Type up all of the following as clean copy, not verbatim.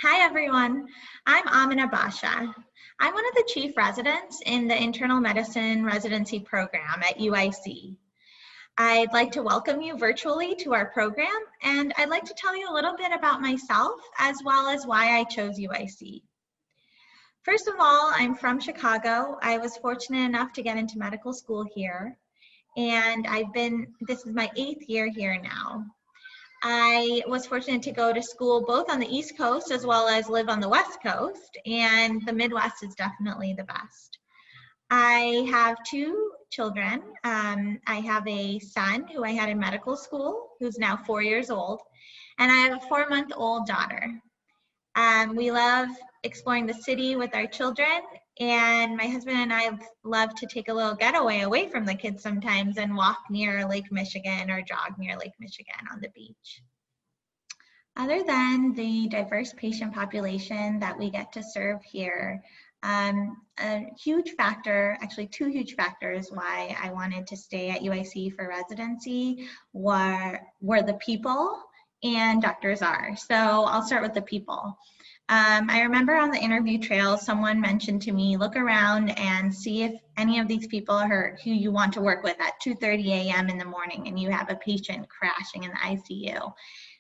Hi everyone, I'm Amina Basha. I'm one of the chief residents in the internal medicine residency program at UIC. I'd like to welcome you virtually to our program, and I'd like to tell you a little bit about myself as well as why I chose UIC. First of all, I'm from Chicago. I was fortunate enough to get into medical school here, and this is my 8th year here now. I was fortunate to go to school both on the East Coast as well as live on the West Coast, and the Midwest is definitely the best. I have 2 children. I have a son who I had in medical school, who's now 4 years old, and I have a 4-month-old daughter. We love exploring the city with our children, and my husband and I love to take a little getaway away from the kids sometimes and walk near Lake Michigan or jog near Lake Michigan on the beach. Other than the diverse patient population that we get to serve here, a huge factor, actually 2 huge factors why I wanted to stay at UIC for residency were the people and Dr. Czar. So I'll start with the people. I remember on the interview trail, someone mentioned to me, look around and see if any of these people are who you want to work with at 2:30 a.m. in the morning and you have a patient crashing in the ICU.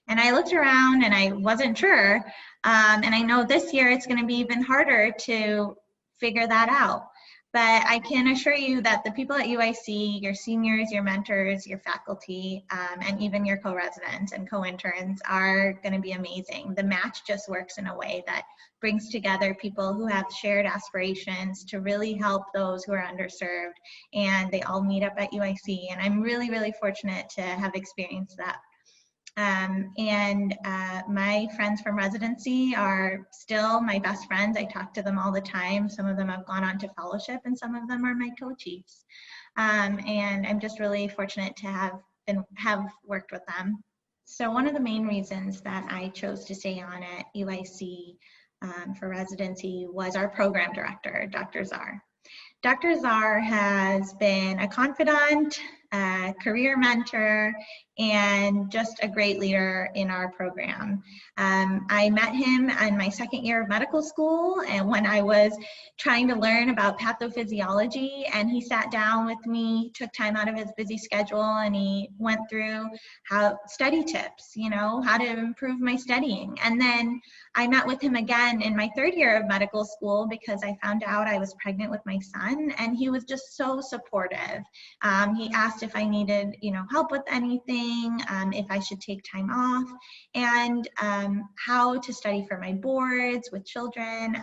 And I looked around and I wasn't sure. And I know this year it's going to be even harder to figure that out. But I can assure you that the people at UIC, your seniors, your mentors, your faculty, and even your co-residents and co-interns are going to be amazing. The match just works in a way that brings together people who have shared aspirations to really help those who are underserved. And they all meet up at UIC. And I'm really, really fortunate to have experienced that. My friends from residency are still my best friends. I talk to them all the time. Some of them have gone on to fellowship and some of them are my co-chiefs. And I'm just really fortunate to have worked with them. So one of the main reasons that I chose to stay on at UIC for residency was our program director, Dr. Czar. Dr. Czar has been a confidant, a career mentor, and just a great leader in our program. I met him in my 2nd year of medical school, and when I was trying to learn about pathophysiology, and he sat down with me, took time out of his busy schedule, and he went through how study tips, how to improve my studying. And then I met with him again in my 3rd year of medical school because I found out I was pregnant with my son, and he was just so supportive. He asked if I needed, help with anything, if I should take time off, and how to study for my boards with children.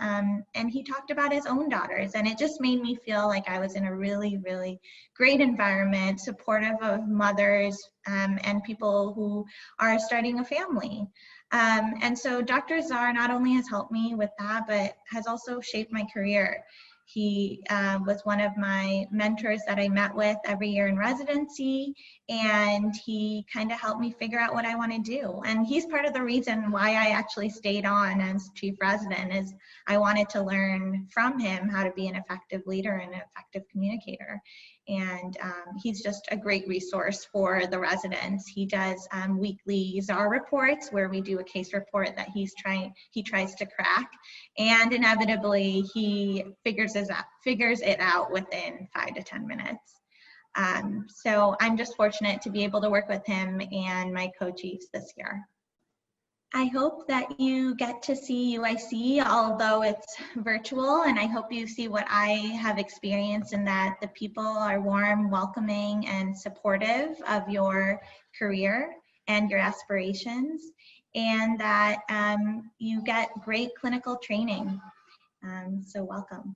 And he talked about his own daughters, and it just made me feel like I was in a really, really great environment, supportive of mothers and people who are starting a family. And so Dr. Czar not only has helped me with that, but has also shaped my career. He was one of my mentors that I met with every year in residency, and he kind of helped me figure out what I want to do. And he's part of the reason why I actually stayed on as chief resident, is I wanted to learn from him how to be an effective leader and an effective communicator. And he's just a great resource for the residents. He does weekly Czar reports where we do a case report that he tries to crack, and inevitably he figures it out within 5 to 10 minutes. So I'm just fortunate to be able to work with him and my co-chiefs this year. I hope that you get to see UIC, although it's virtual, and I hope you see what I have experienced, in that the people are warm, welcoming, and supportive of your career and your aspirations, and that you get great clinical training. So welcome.